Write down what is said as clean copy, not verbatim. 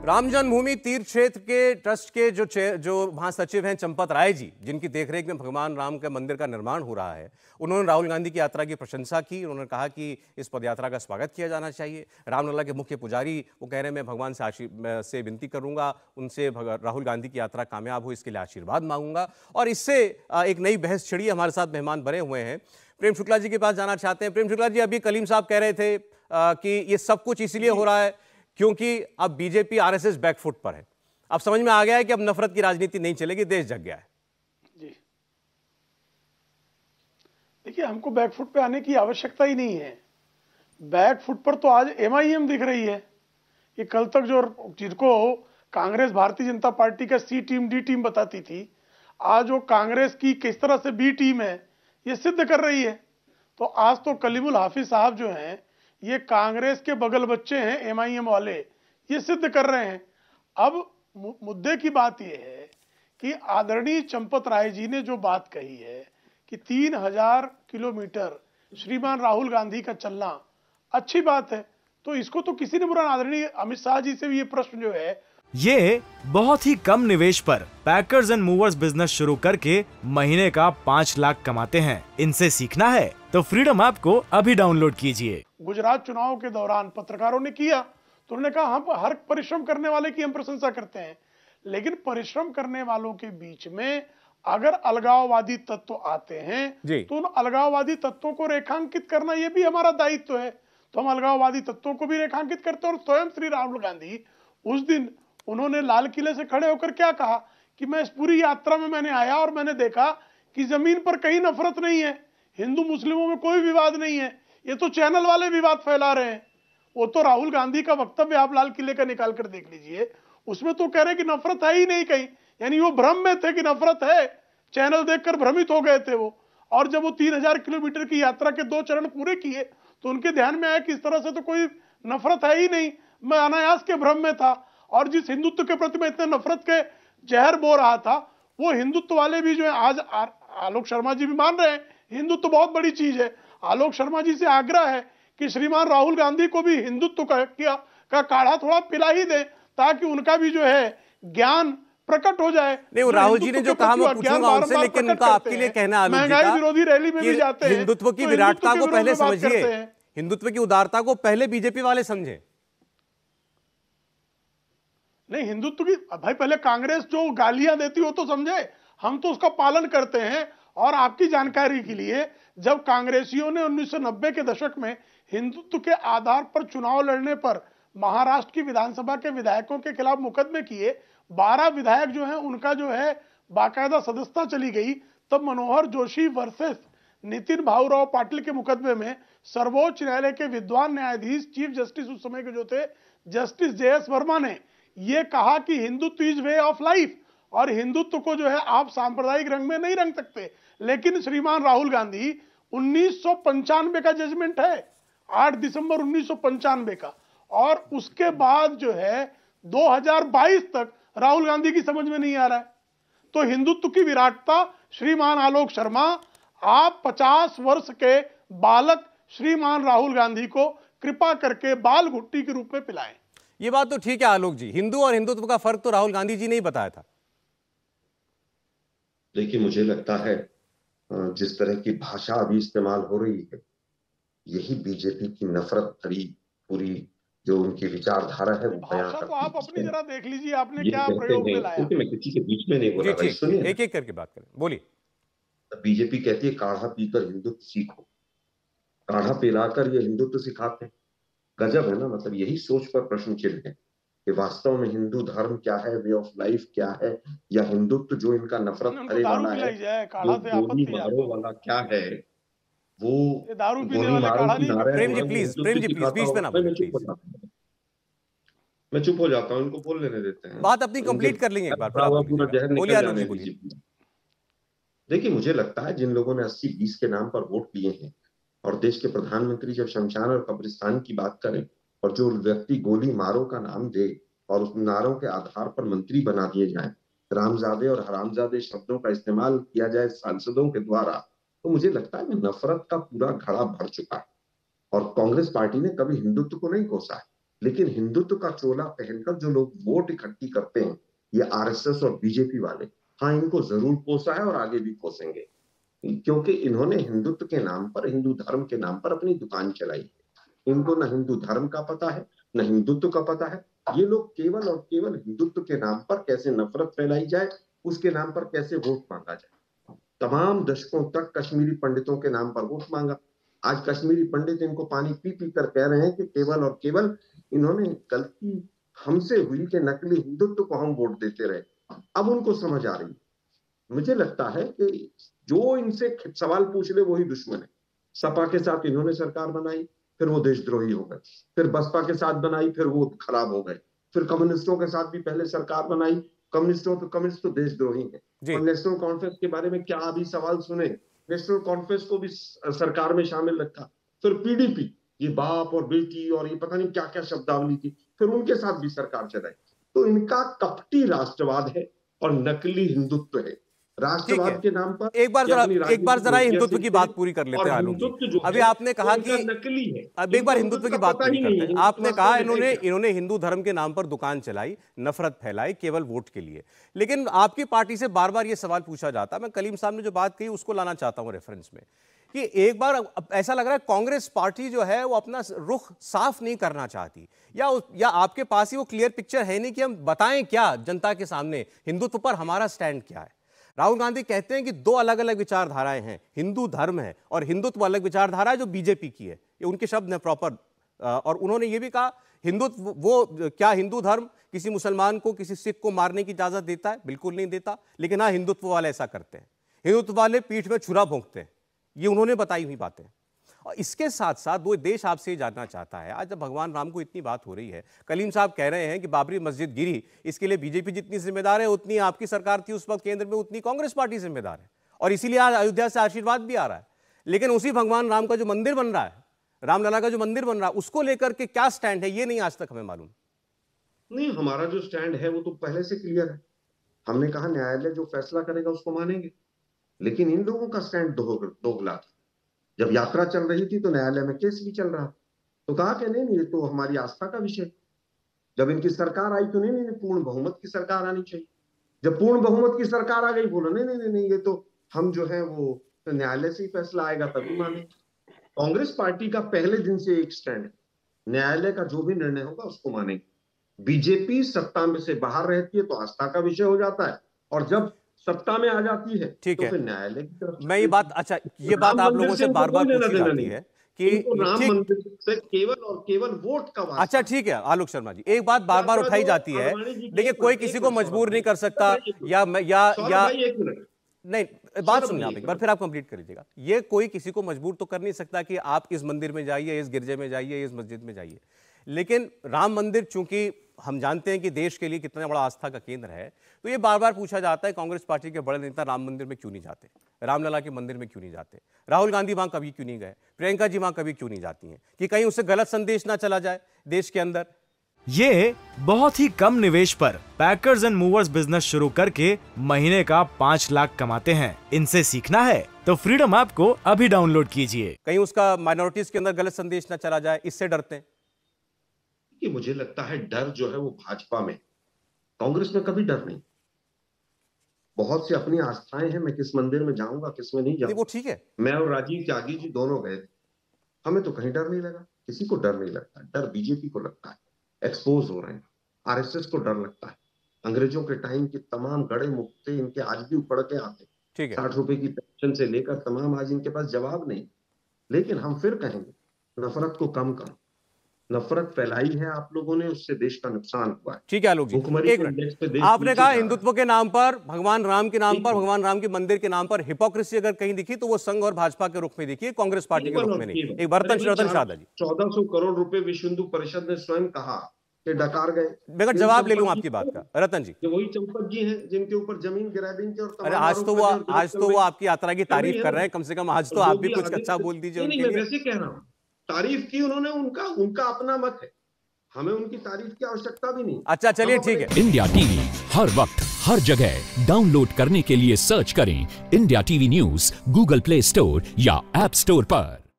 राम जन्मभूमि तीर्थ क्षेत्र के ट्रस्ट के जो महासचिव हैं चंपत राय जी, जिनकी देखरेख में भगवान राम के मंदिर का निर्माण हो रहा है, उन्होंने राहुल गांधी की यात्रा की प्रशंसा की। उन्होंने कहा कि इस पदयात्रा का स्वागत किया जाना चाहिए। रामलला के मुख्य पुजारी वो कह रहे हैं, मैं भगवान से विनती करूंगा, उनसे राहुल गांधी की यात्रा कामयाब हो इसके लिए आशीर्वाद मांगूंगा। और इससे एक नई बहस छिड़ी। हमारे साथ मेहमान बने हुए हैं, प्रेम शुक्ला जी के पास जाना चाहते हैं। प्रेम शुक्ला जी, अभी कलीम साहब कह रहे थे कि ये सब कुछ इसलिए हो रहा है क्योंकि अब बीजेपी आरएसएस बैकफुट पर है। अब समझ में आ गया है कि अब नफरत की राजनीति नहीं चलेगी, देश जग गया है। जी देखिए, हमको बैकफुट पे आने की आवश्यकता ही नहीं है। बैकफुट पर तो आज एमआईएम दिख रही है कि कल तक जिनको कांग्रेस भारतीय जनता पार्टी का सी टीम डी टीम बताती थी, आज वो कांग्रेस की किस तरह से बी टीम है ये सिद्ध कर रही है। तो आज तो कलीमुल हाफिज साहब जो हैं, ये कांग्रेस के बगल बच्चे हैं एमआईएम वाले, ये सिद्ध कर रहे हैं। अब मुद्दे की बात यह है कि आदरणीय चंपत राय जी ने जो बात कही है कि 3000 किलोमीटर श्रीमान राहुल गांधी का चलना अच्छी बात है, तो इसको तो किसी ने बुरा। आदरणीय अमित शाह जी से भी ये प्रश्न जो है, ये बहुत ही कम निवेश पर पैकर्स एंड मूवर्स बिजनेस शुरू करके महीने का 5 लाख कमाते हैं। इनसे सीखना है तो फ्रीडम ऐप को अभी डाउनलोड कीजिए। गुजरात चुनाव के दौरान पत्रकारों ने किया तो उन्होंने कहा हम हर परिश्रम करने वाले की हम प्रशंसा करते हैं, लेकिन परिश्रम करने वालों के बीच में अगर अलगाववादी तत्व आते हैं तो उन अलगाववादी तत्वों को रेखांकित करना ये भी हमारा दायित्व है। तो हम अलगाववादी तत्वों को भी रेखांकित करते हैं। और स्वयं श्री राहुल गांधी उस दिन उन्होंने लाल किले से खड़े होकर क्या कहा कि मैं इस पूरी यात्रा में मैंने आया और मैंने देखा कि जमीन पर कहीं नफरत नहीं है, हिंदू मुस्लिमों में कोई विवाद नहीं है, ये तो चैनल वाले विवाद फैला रहे हैं। वो तो राहुल गांधी का वक्तव्य आप लाल किले का निकाल कर देख लीजिए, उसमें तो कह रहे कि नफरत है ही नहीं कहीं, यानी वो भ्रम में थे कि नफरत है, चैनल देखकर भ्रमित हो गए थे वो। और जब वो 3000 किलोमीटर की यात्रा के 2 चरण पूरे किए तो उनके ध्यान में आया कि इस तरह से तो कोई नफरत है ही नहीं, मैं अनायास के भ्रम में था। और जिस हिंदुत्व के प्रति मैं इतने नफरत के जहर बो रहा था, वो हिंदुत्व वाले भी जो है, आज आलोक शर्मा जी भी मान रहे हैं हिंदुत्व बहुत बड़ी चीज है। आलोक शर्मा जी से आग्रह है कि श्रीमान राहुल गांधी को भी हिंदुत्व का काढ़ा थोड़ा पिला ही दे, ताकि उनका भी जो है ज्ञान प्रकट हो जाए। नहीं, राहुल जी ने जो कहा मैं पूछूंगा उनसे, लेकिन उनका आपके लिए कहना आलोक जी महंगाई विरोधी रैली में भी जाते हैं। हिंदुत्व की विराटता को पहले समझिए, हिंदुत्व की उदारता को पहले बीजेपी वाले समझे। नहीं, हिंदुत्व की भाई पहले कांग्रेस जो गालियां देती हो तो समझे, हम तो उसका पालन करते हैं। और आपकी जानकारी के लिए, जब कांग्रेसियों ने 1990 के दशक में हिंदुत्व के आधार पर चुनाव लड़ने पर महाराष्ट्र की विधानसभा के विधायकों के खिलाफ मुकदमे किए, 12 विधायक जो हैं उनका जो है बाकायदा सदस्यता चली गई, तब मनोहर जोशी वर्सेस नितिन भाऊराव पाटिल के मुकदमे में सर्वोच्च न्यायालय के विद्वान न्यायाधीश चीफ जस्टिस उस समय के जो थे जस्टिस JS वर्मा ने ये कहा कि Hindutva is way of life, और हिंदुत्व को जो है आप सांप्रदायिक रंग में नहीं रंग सकते। लेकिन श्रीमान राहुल गांधी 1995 का जजमेंट है, 8 दिसंबर 1995 का, और उसके बाद जो है 2022 तक राहुल गांधी की समझ में नहीं आ रहा है। तो हिंदुत्व की विराटता, श्रीमान आलोक शर्मा, आप 50 वर्ष के बालक श्रीमान राहुल गांधी को कृपा करके बाल घुट्टी के रूप में पिलाएं। ये बात तो ठीक है आलोक जी, हिंदू और हिंदुत्व का फर्क तो राहुल गांधी जी ने ही बताया था। देखिए, मुझे लगता है जिस तरह की भाषा अभी इस्तेमाल हो रही है, यही बीजेपी की नफरत भरी पूरी जो उनकी विचारधारा है वो बयां भाषा तो करती आप अपनी जरा देख लीजिए, आपने ये क्या कहते प्रयोग में हैं, लाया। क्योंकि मैं किसी के बीच में नहीं बोल रहा, सुनिए, एक एक करके बात करें, बोलिए। बीजेपी कहती है काढ़ा पीकर हिंदुत्व सीखो, काढ़ा पिलाकर ये हिंदुत्व सिखाते हैं। गजब है ना। मतलब यही सोच पर प्रश्न चिन्ह है कि वास्तव में हिंदू धर्म क्या है, वे ऑफ लाइफ क्या है, या हिंदुत्व जो इनका नफरत भरे वाला है, जो गोली मारो वाला क्या है, वो दारू पीने गोली वाले मारो काढ़ा की नहीं। नारे प्रेम जी प्लीज बीच में ना बोलिए। मैं चुप हो जाता हूँ, इनको बोल लेने देते हैं, बात अपनी कंप्लीट कर लेंगे एक बार, पूरा जहर निकल जाने बोलिए। दीजिए। देखिए, मुझे लगता है जिन लोगों ने 80-20 के नाम पर वोट लिए हैं, और देश के प्रधानमंत्री जब शमशान और कब्रिस्तान की बात करें, और जो व्यक्ति गोली मारो का नाम दे और उस नारों के आधार पर मंत्री बना दिए जाएं, रामजादे और हरामजादे शब्दों का इस्तेमाल किया जाए सांसदों के द्वारा, तो मुझे लगता है कि नफरत का पूरा घड़ा भर चुका है। और कांग्रेस पार्टी ने कभी हिंदुत्व को नहीं कोसा है, लेकिन हिंदुत्व का चोला पहनकर जो लोग वोट इकट्ठी करते हैं, ये आरएसएस और बीजेपी वाले, हाँ, इनको जरूर पोसा है और आगे भी पोसेंगे, क्योंकि इन्होंने हिंदुत्व के नाम पर, हिंदू धर्म के नाम पर अपनी दुकान चलाई है। इनको न हिंदू धर्म का पता है, न हिंदुत्व का पता है। ये लोग केवल और केवल हिंदुत्व के नाम पर कैसे नफरत फैलाई जाए, उसके नाम पर कैसे वोट मांगा जाए। तमाम दशकों तक कश्मीरी पंडितों के नाम पर वोट मांगा। आज कश्मीरी पंडित इनको पानी पी पी कर कह रहे हैं कि केवल और केवल इन्होंने गलती हमसे हुई कि नकली हिंदुत्व को हम वोट देते रहे। अब उनको समझ आ रही है। मुझे लगता है कि जो इनसे सवाल पूछ ले वही दुश्मन है। सपा के साथ इन्होंने सरकार बनाई, फिर वो देशद्रोही हो गए। फिर बसपा के साथ बनाई, फिर वो खराब हो गए। फिर कम्युनिस्टों के साथ भी पहले सरकार बनाई, कम्युनिस्ट तो देशद्रोही है। और नेशनल कॉन्फ्रेंस के बारे में क्या अभी सवाल सुने, नेशनल कॉन्फ्रेंस को भी सरकार में शामिल रखा। फिर पीडीपी, ये बाप और बेटी और ये पता नहीं क्या क्या शब्दावली थी, फिर उनके साथ भी सरकार चलाई। तो इनका कपटी राष्ट्रवाद है और नकली हिंदुत्व है। राष्ट्रवाद के नाम पर एक बार जरा हिंदुत्व की बात पूरी कर लेते हैं आलोक जी। अभी आपने कहा कि नकली है। अब एक बार हिंदुत्व की बात पूरी करते हैं। आपने कहा इन्होंने हिंदू धर्म के नाम पर दुकान चलाई, नफरत फैलाई केवल वोट के लिए। लेकिन आपकी पार्टी से बार बार ये सवाल पूछा जाता है, मैं कलीम साहब ने जो बात कही उसको लाना चाहता हूं रेफरेंस में, कि एक बार ऐसा लग रहा है कांग्रेस पार्टी जो है वो अपना रुख साफ नहीं करना चाहती, या आपके पास ही वो क्लियर पिक्चर है नहीं कि हम बताएं क्या जनता के सामने, हिंदुत्व पर हमारा स्टैंड क्या है। राहुल गांधी कहते हैं कि दो अलग अलग विचारधाराएं हैं, हिंदू धर्म है और हिंदुत्व अलग विचारधारा है जो बीजेपी की है। ये उनके शब्द हैं प्रॉपर। और उन्होंने ये भी कहा हिंदुत्व, वो क्या हिंदू धर्म किसी मुसलमान को, किसी सिख को मारने की इजाजत देता है? बिल्कुल नहीं देता। लेकिन हाँ, हिंदुत्व वाले ऐसा करते हैं, हिंदुत्व वाले पीठ में छुरा भोंकते हैं। ये उन्होंने बताई हुई बातें। और इसके साथ साथ वो देश आपसे ये जानना चाहता है, आज जब भगवान राम को इतनी बात हो रही है, कलीम साहब कह रहे हैं कि बाबरी मस्जिद गिरी, इसके लिए बीजेपी जितनी जिम्मेदार है उतनी आपकी सरकार थी उस वक्त केंद्र में, उतनी कांग्रेस पार्टी जिम्मेदार है। और इसीलिए आज अयोध्या से आशीर्वाद भी आ रहा है। लेकिन उसी भगवान राम का जो मंदिर बन रहा है, रामलला का जो मंदिर बन रहा है, उसको लेकर के क्या स्टैंड है ये नहीं आज तक हमें मालूम। नहीं, हमारा जो स्टैंड है वो तो पहले से क्लियर है। हमने कहा न्यायालय जो फैसला करेगा उसको मानेंगे। लेकिन इन लोगों का स्टैंड दोगला था। जब यात्रा चल रही थी तो न्यायालय में केस भी चल रहा, तो कहा कि नहीं ये तो हमारी आस्था का विषय। जब इनकी सरकार आई तो नहीं पूर्ण बहुमत की सरकार आनी चाहिए। जब पूर्ण बहुमत की सरकार आ गई, बोला नहीं ये तो हम जो है वो तो न्यायालय से ही फैसला आएगा तभी मानेंगे। कांग्रेस पार्टी का पहले दिन से एक स्टैंड है, न्यायालय का जो भी निर्णय होगा उसको मानेंगे। बीजेपी सत्ता में से बाहर रहती है तो आस्था का विषय हो जाता है, और जब सत्ता में आ जाती है तो फिर न्यायालय की तरफ। मैं ये बात, अच्छा ये बात आप लोगों से बार बार पूछी जाती है कि राम मंदिर से केवल और केवल वोट का वास्ता। अच्छा ठीक है आलोक शर्मा जी, एक बात बार बार उठाई जाती है, देखिए कोई किसी को मजबूर नहीं कर सकता, या नहीं, बात सुनिए आप एक बार, फिर आप कंप्लीट कर लीजिएगा। ये कोई किसी को मजबूर तो कर नहीं सकता कि आप इस मंदिर में जाइए, इस गिरजे में जाइए, इस मस्जिद में जाइए। लेकिन राम मंदिर चूंकि हम जानते हैं कि देश के लिए कितना बड़ा आस्था का केंद्र है, तो ये बार बार पूछा जाता है कांग्रेस पार्टी के बड़े नेता राम मंदिर में क्यों नहीं जाते, रामलला के मंदिर में क्यों नहीं जाते, राहुल गांधी वहां कभी क्यों नहीं गए, प्रियंका जी वहां कभी क्यों नहीं जाती हैं, कि कहीं उससे गलत संदेश ना चला जाए देश के अंदर। ये बहुत ही कम निवेश पर पैकर्स एंड मूवर्स बिजनेस शुरू करके महीने का 5 लाख कमाते हैं। इनसे सीखना है तो फ्रीडम ऐप को अभी डाउनलोड कीजिए। कहीं उसका माइनॉरिटीज के अंदर गलत संदेश ना चला जाए, इससे डरते हैं। कि मुझे लगता है डर जो है वो भाजपा में, कांग्रेस में कभी डर नहीं। बहुत सी अपनी आस्थाएं हैं, मैं किस मंदिर में जाऊंगा किस में नहीं जाऊंगा, वो ठीक है। मैं और राजीव त्यागी जी दोनों गए थे, हमें तो कहीं डर नहीं लगा, किसी को डर नहीं लगता। डर बीजेपी को लगता है, एक्सपोज हो रहे हैं। आरएसएस को डर लगता है, अंग्रेजों के टाइम की तमाम गड़े मुक्ते इनके आज भी उखड़ के आते, 60 रुपए की पेंशन से लेकर तमाम, आज इनके पास जवाब नहीं। लेकिन हम फिर कहेंगे नफरत को कम करो। नफरत फैलाई है आप लोगों ने, उससे देश का नुकसान हुआ है। ठीक है आलोक जी, एक मिनट, आपने कहा हिंदुत्व के नाम पर, भगवान राम के नाम पर, भगवान राम के मंदिर के नाम पर हिपोक्रेसी अगर कहीं दिखी तो वो संघ और भाजपा के रुख में दिखी, कांग्रेस पार्टी के रुख में नहीं। एक बर्तन शादा जी, 1400 करोड़ रुपए विश्व हिंदू परिषद ने स्वयं कहा कि डकार गए। मैं जवाब ले लूं आपकी बात का, रतन जी, वही चंपक जी हैं जिनके ऊपर जमीन ग्रैबिंग के और अरे आज तो वो आपकी यात्रा की तारीफ कर रहे हैं, कम से कम आज तो आप भी कुछ अच्छा बोल दीजिए। मैं वैसे कह रहा हूँ, तारीफ की उन्होंने, उनका अपना मत है, हमें उनकी तारीफ की आवश्यकता भी नहीं। अच्छा चलिए ठीक है। इंडिया टीवी हर वक्त हर जगह डाउनलोड करने के लिए सर्च करें India TV news Google play store या ऐप स्टोर पर।